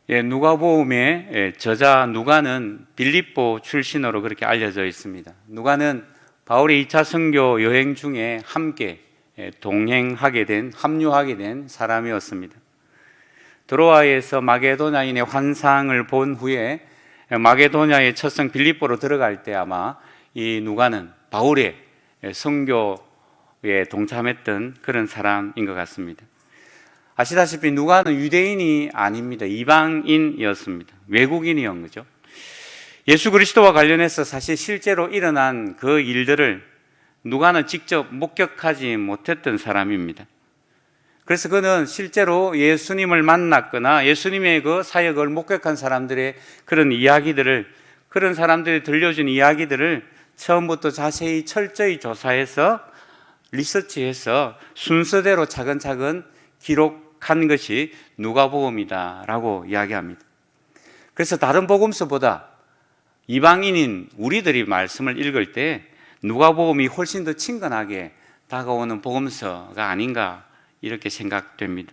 누가복음의 저자 누가는 빌립보 출신으로 그렇게 알려져 있습니다. 누가는 바울의 2차 선교 여행 중에 함께 합류하게 된 사람이었습니다. 드로아에서 마게도냐인의 환상을 본 후에 마게도냐의 첫 성 빌립보로 들어갈 때 아마 이 누가는 바울의 선교에 동참했던 그런 사람인 것 같습니다. 아시다시피 누가는 유대인이 아닙니다. 이방인이었습니다. 외국인이었던 거죠. 예수 그리스도와 관련해서 사실 실제로 일어난 그 일들을 누가는 직접 목격하지 못했던 사람입니다. 그래서 그는 실제로 예수님을 만났거나 예수님의 그 사역을 목격한 사람들의 그런 사람들이 들려준 이야기들을 처음부터 자세히 철저히 조사해서 리서치해서 순서대로 차근차근 기록한 것이 누가복음이다라고 이야기합니다. 그래서 다른 복음서보다 이방인인 우리들이 말씀을 읽을 때 누가복음이 훨씬 더 친근하게 다가오는 복음서가 아닌가 이렇게 생각됩니다.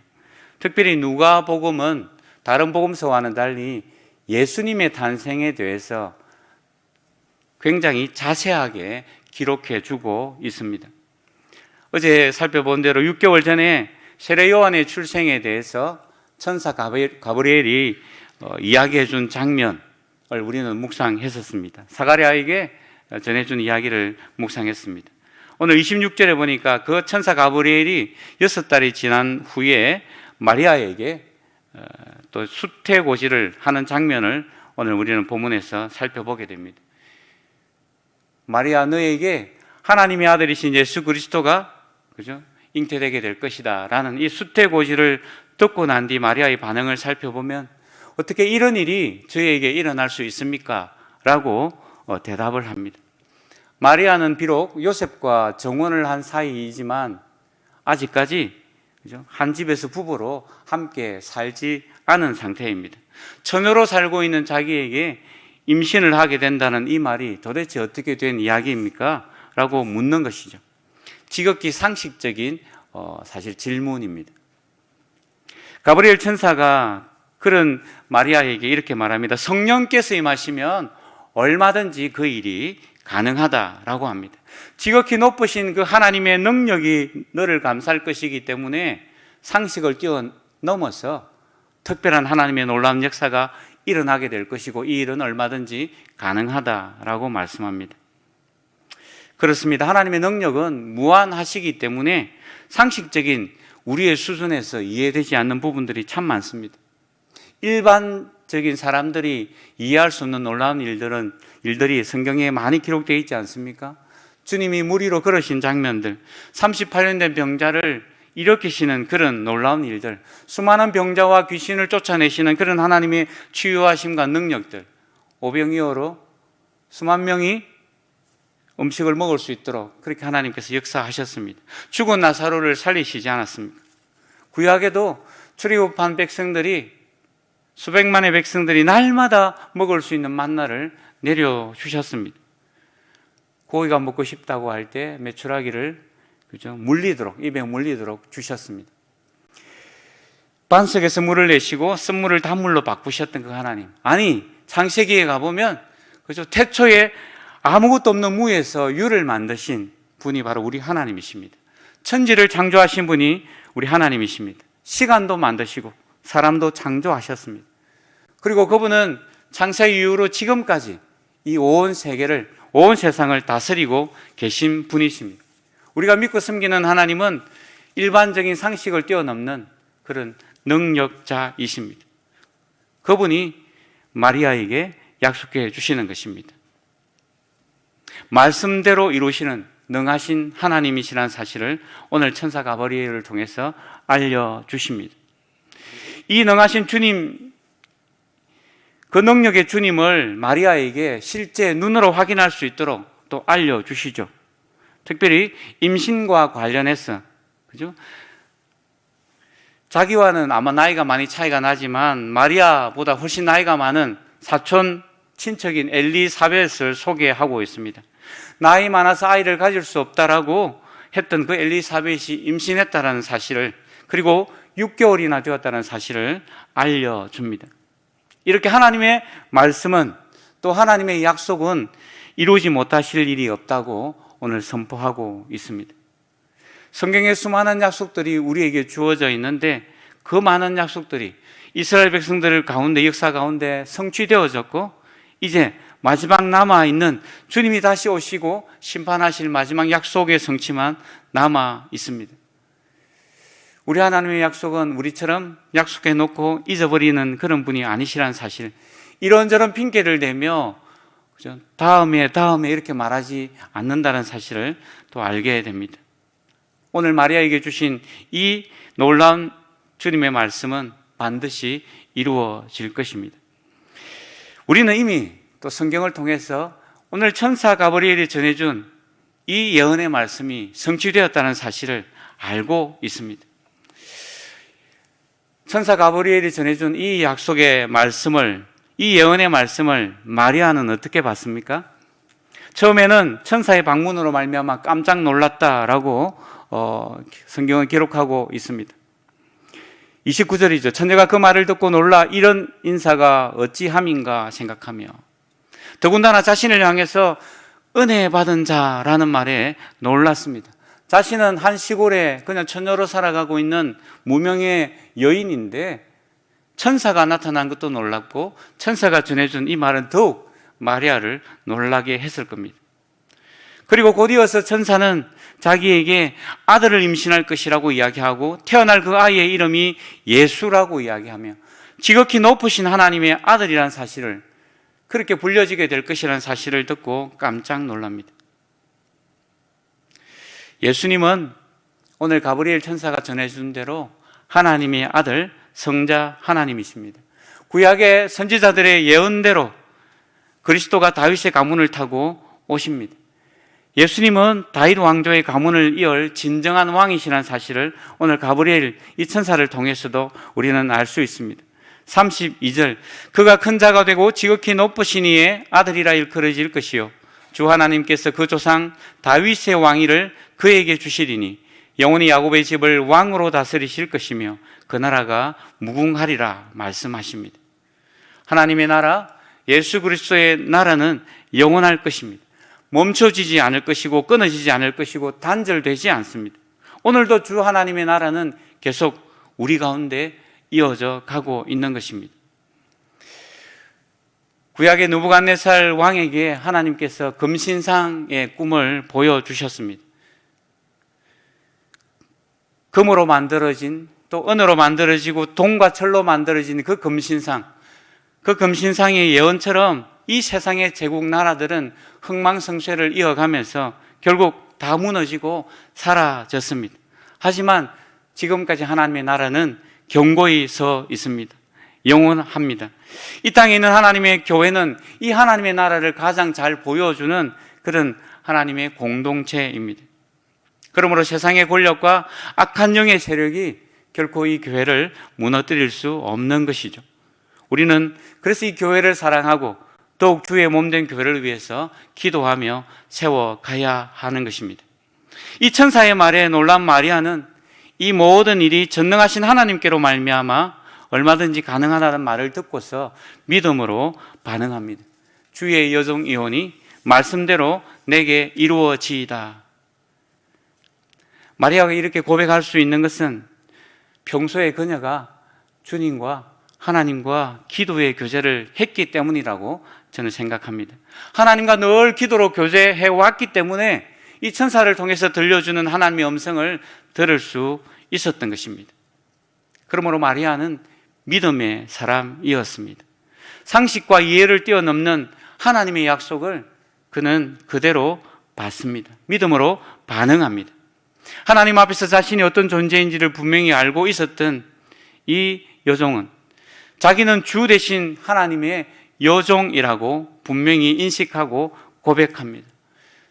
특별히 누가복음은 다른 복음서와는 달리 예수님의 탄생에 대해서 굉장히 자세하게 기록해 주고 있습니다. 어제 살펴본 대로 6개월 전에 세례 요한의 출생에 대해서 천사 가브리엘이 이야기해 준 장면을 우리는 묵상했었습니다. 사가랴에게 전해준 이야기를 묵상했습니다. 오늘 26절에 보니까 그 천사 가브리엘이 6달이 지난 후에 마리아에게 또 수태고시를 하는 장면을 오늘 우리는 본문에서 살펴보게 됩니다. 마리아, 너에게 하나님의 아들이신 예수 그리스도가 잉태되게 될 것이다 라는 이 수태고시를 듣고 난 뒤 마리아의 반응을 살펴보면 어떻게 이런 일이 저에게 일어날 수 있습니까? 라고 대답을 합니다. 마리아는 비록 요셉과 정혼을 한 사이이지만 아직까지 한 집에서 부부로 함께 살지 않은 상태입니다. 처녀로 살고 있는 자기에게 임신을 하게 된다는 이 말이 도대체 어떻게 된 이야기입니까? 라고 묻는 것이죠. 지극히 상식적인 사실 질문입니다. 가브리엘 천사가 그런 마리아에게 이렇게 말합니다. 성령께서 임하시면 얼마든지 그 일이 가능하다라고 합니다. 지극히 높으신 그 하나님의 능력이 너를 감쌀 것이기 때문에 상식을 뛰어넘어서 특별한 하나님의 놀라운 역사가 일어나게 될 것이고 이 일은 얼마든지 가능하다라고 말씀합니다. 그렇습니다. 하나님의 능력은 무한하시기 때문에 상식적인 우리의 수준에서 이해되지 않는 부분들이 참 많습니다. 일반적인 사람들이 이해할 수 없는 놀라운 일들이 성경에 많이 기록되어 있지 않습니까? 주님이 물 위로 걸으신 장면들, 38년 된 병자를 일으키시는 그런 놀라운 일들, 수많은 병자와 귀신을 쫓아내시는 그런 하나님의 치유하심과 능력들, 오병이어로 수만 명이 음식을 먹을 수 있도록 그렇게 하나님께서 역사하셨습니다. 죽은 나사로를 살리시지 않았습니까? 구약에도 출애굽한 백성들이 수백만의 백성들이 날마다 먹을 수 있는 만나를 내려주셨습니다. 고기가 먹고 싶다고 할 때 메추라기를 입에 물리도록 주셨습니다. 반석에서 물을 내시고 쓴물을 단물로 바꾸셨던 그 하나님. 아니, 창세기에 가보면 태초에 아무것도 없는 무에서 유를 만드신 분이 바로 우리 하나님이십니다. 천지를 창조하신 분이 우리 하나님이십니다. 시간도 만드시고 사람도 창조하셨습니다. 그리고 그분은 창세 이후로 지금까지 이 온 세계를, 온 세상을 다스리고 계신 분이십니다. 우리가 믿고 섬기는 하나님은 일반적인 상식을 뛰어넘는 그런 능력자이십니다. 그분이 마리아에게 약속해 주시는 것입니다. 말씀대로 이루시는 능하신 하나님이시라는 사실을 오늘 천사 가브리엘을 통해서 알려주십니다. 이 능하신 주님, 그 능력의 주님을 마리아에게 실제 눈으로 확인할 수 있도록 또 알려주시죠. 특별히 임신과 관련해서, 자기와는 아마 나이가 많이 차이가 나지만 마리아보다 훨씬 나이가 많은 사촌 친척인 엘리사벳을 소개하고 있습니다. 나이 많아서 아이를 가질 수 없다라고 했던 그 엘리사벳이 임신했다는 사실을, 그리고 6개월이나 되었다는 사실을 알려줍니다. 이렇게 하나님의 말씀은, 또 하나님의 약속은 이루지 못하실 일이 없다고 오늘 선포하고 있습니다. 성경에 수많은 약속들이 우리에게 주어져 있는데 그 많은 약속들이 이스라엘 백성들 가운데, 역사 가운데 성취되어졌고, 이제 마지막 남아있는 주님이 다시 오시고 심판하실 마지막 약속의 성취만 남아 있습니다. 우리 하나님의 약속은 우리처럼 약속해 놓고 잊어버리는 그런 분이 아니시라는 사실, 이런저런 핑계를 대며 다음에 이렇게 말하지 않는다는 사실을 또 알게 됩니다. 오늘 마리아에게 주신 이 놀라운 주님의 말씀은 반드시 이루어질 것입니다. 우리는 이미 또 성경을 통해서 오늘 천사 가브리엘이 전해준 이 예언의 말씀이 성취되었다는 사실을 알고 있습니다. 천사 가브리엘이 전해준 이 약속의 말씀을, 이 예언의 말씀을 마리아는 어떻게 봤습니까? 처음에는 천사의 방문으로 말미암아 깜짝 놀랐다라고 성경은 기록하고 있습니다. 29절이죠. 처녀가 그 말을 듣고 놀라 이런 인사가 어찌함인가 생각하며, 더군다나 자신을 향해서 은혜 받은 자라는 말에 놀랐습니다. 자신은 한 시골에 그냥 처녀로 살아가고 있는 무명의 여인인데 천사가 나타난 것도 놀랍고, 천사가 전해준 이 말은 더욱 마리아를 놀라게 했을 겁니다. 그리고 곧 이어서 천사는 자기에게 아들을 임신할 것이라고 이야기하고, 태어날 그 아이의 이름이 예수라고 이야기하며 지극히 높으신 하나님의 아들이라는 사실을, 그렇게 불려지게 될 것이라는 사실을 듣고 깜짝 놀랍니다. 예수님은 오늘 가브리엘 천사가 전해준 대로 하나님의 아들, 성자 하나님이십니다. 구약의 선지자들의 예언대로 그리스도가 다윗의 가문을 타고 오십니다. 예수님은 다윗 왕조의 가문을 이을 진정한 왕이시라는 사실을 오늘 가브리엘 이 천사를 통해서도 우리는 알 수 있습니다. 32절, 그가 큰 자가 되고 지극히 높으신 이의 아들이라 일컬어질 것이요 주 하나님께서 그 조상 다윗의 왕위를 그에게 주시리니 영원히 야곱의 집을 왕으로 다스리실 것이며 그 나라가 무궁하리라 말씀하십니다. 하나님의 나라, 예수 그리스도의 나라는 영원할 것입니다. 멈춰지지 않을 것이고 끊어지지 않을 것이고 단절되지 않습니다. 오늘도 주 하나님의 나라는 계속 우리 가운데 이어져 가고 있는 것입니다. 구약의 느부갓네살 왕에게 하나님께서 금신상의 꿈을 보여주셨습니다. 금으로 만들어진, 또 은으로 만들어지고 동과 철로 만들어진 그 금신상, 그 금신상의 예언처럼 이 세상의 제국 나라들은 흥망성쇠를 이어가면서 결국 다 무너지고 사라졌습니다. 하지만 지금까지 하나님의 나라는 견고히 서 있습니다. 영원합니다. 이 땅에 있는 하나님의 교회는 이 하나님의 나라를 가장 잘 보여주는 그런 하나님의 공동체입니다. 그러므로 세상의 권력과 악한 영의 세력이 결코 이 교회를 무너뜨릴 수 없는 것이죠. 우리는 그래서 이 교회를 사랑하고 더욱 주의 몸된 교회를 위해서 기도하며 세워가야 하는 것입니다. 이 천사의 말에 놀란 마리아는 이 모든 일이 전능하신 하나님께로 말미암아 얼마든지 가능하다는 말을 듣고서 믿음으로 반응합니다. 주의 여종 이혼이 말씀대로 내게 이루어지이다. 마리아가 이렇게 고백할 수 있는 것은 평소에 그녀가 주님과 하나님과 기도의 교제를 했기 때문이라고 저는 생각합니다. 하나님과 늘 기도로 교제해 왔기 때문에 이 천사를 통해서 들려주는 하나님의 음성을 들을 수 있었던 것입니다. 그러므로 마리아는 믿음의 사람이었습니다. 상식과 이해를 뛰어넘는 하나님의 약속을 그는 그대로 받습니다. 믿음으로 반응합니다. 하나님 앞에서 자신이 어떤 존재인지를 분명히 알고 있었던 이 여종은 자기는 주 대신 하나님의 여종이라고 분명히 인식하고 고백합니다.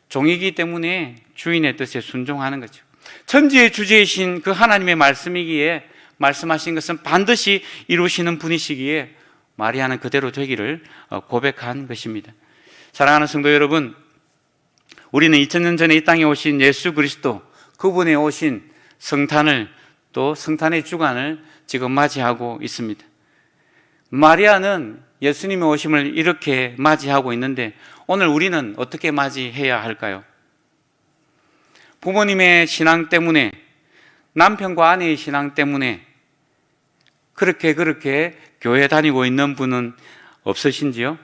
종이기 때문에 주인의 뜻에 순종하는 거죠. 천지의 주제이신 그 하나님의 말씀이기에, 말씀하신 것은 반드시 이루시는 분이시기에 마리아는 그대로 되기를 고백한 것입니다. 사랑하는 성도 여러분, 우리는 2000년 전에 이 땅에 오신 예수 그리스도, 그분의 오신 성탄을, 또 성탄의 주간을 지금 맞이하고 있습니다. 마리아는 예수님의 오심을 이렇게 맞이하고 있는데 오늘 우리는 어떻게 맞이해야 할까요? 부모님의 신앙 때문에, 남편과 아내의 신앙 때문에 그렇게 교회 다니고 있는 분은 없으신지요?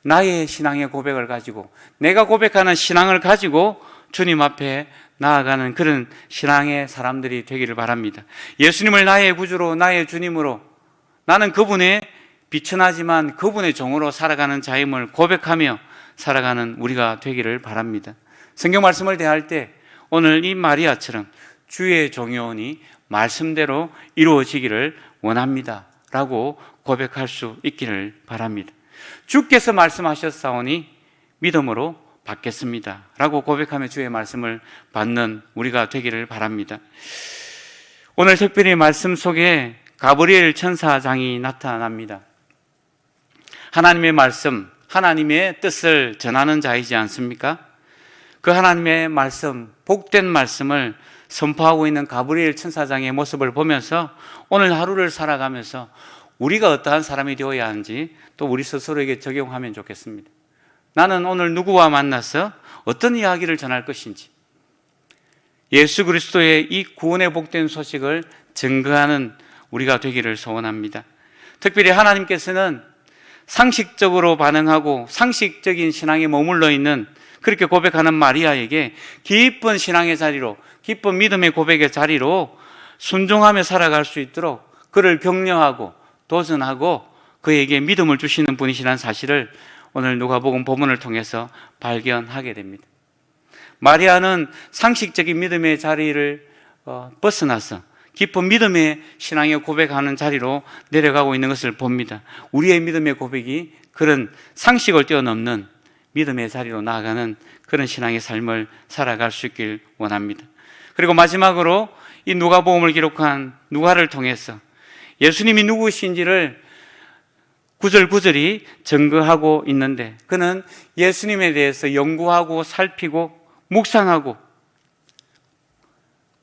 나의 신앙의 고백을 가지고, 내가 고백하는 신앙을 가지고 주님 앞에 나아가는 그런 신앙의 사람들이 되기를 바랍니다. 예수님을 나의 구주로, 나의 주님으로, 나는 그분의 비천하지만 그분의 종으로 살아가는 자임을 고백하며 살아가는 우리가 되기를 바랍니다. 성경 말씀을 대할 때 오늘 이 마리아처럼 주의 종이오니 말씀대로 이루어지기를 원합니다 라고 고백할 수 있기를 바랍니다. 주께서 말씀하셨사오니 믿음으로 받겠습니다 라고 고백하며 주의 말씀을 받는 우리가 되기를 바랍니다. 오늘 특별히 말씀 속에 가브리엘 천사장이 나타납니다. 하나님의 말씀, 하나님의 뜻을 전하는 자이지 않습니까? 그 하나님의 말씀, 복된 말씀을 선포하고 있는 가브리엘 천사장의 모습을 보면서 오늘 하루를 살아가면서 우리가 어떠한 사람이 되어야 하는지 또 우리 스스로에게 적용하면 좋겠습니다. 나는 오늘 누구와 만나서 어떤 이야기를 전할 것인지, 예수 그리스도의 이 구원의 복된 소식을 증거하는 우리가 되기를 소원합니다. 특별히 하나님께서는 상식적으로 반응하고 상식적인 신앙에 머물러 있는, 그렇게 고백하는 마리아에게 깊은 신앙의 자리로, 깊은 믿음의 고백의 자리로 순종하며 살아갈 수 있도록 그를 격려하고 도전하고 그에게 믿음을 주시는 분이시라는 사실을 오늘 누가복음 본문을 통해서 발견하게 됩니다. 마리아는 상식적인 믿음의 자리를 벗어나서 깊은 믿음의 신앙의 고백하는 자리로 내려가고 있는 것을 봅니다. 우리의 믿음의 고백이 그런 상식을 뛰어넘는 믿음의 자리로 나아가는 그런 신앙의 삶을 살아갈 수 있길 원합니다. 그리고 마지막으로 이 누가복음을 기록한 누가를 통해서 예수님이 누구신지를 구절구절이 증거하고 있는데, 그는 예수님에 대해서 연구하고 살피고 묵상하고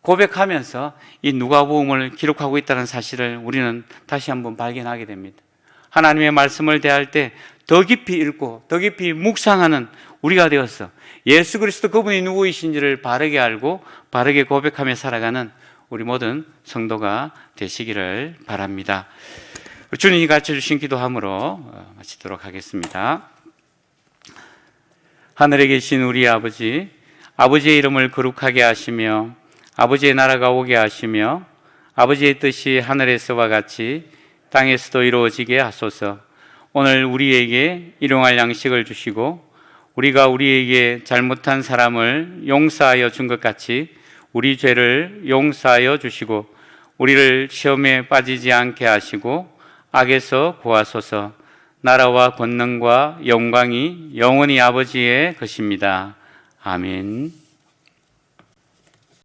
고백하면서 이 누가복음을 기록하고 있다는 사실을 우리는 다시 한번 발견하게 됩니다. 하나님의 말씀을 대할 때 더 깊이 읽고 더 깊이 묵상하는 우리가 되어서 예수 그리스도 그분이 누구이신지를 바르게 알고 바르게 고백하며 살아가는 우리 모든 성도가 되시기를 바랍니다. 주님이 가르쳐주신 기도함으로 마치도록 하겠습니다. 하늘에 계신 우리 아버지, 아버지의 이름을 거룩하게 하시며 아버지의 나라가 오게 하시며 아버지의 뜻이 하늘에서와 같이 땅에서도 이루어지게 하소서. 오늘 우리에게 일용할 양식을 주시고 우리가 우리에게 잘못한 사람을 용서하여 준 것 같이 우리 죄를 용서하여 주시고 우리를 시험에 빠지지 않게 하시고 악에서 구하소서. 나라와 권능과 영광이 영원히 아버지의 것입니다. 아멘.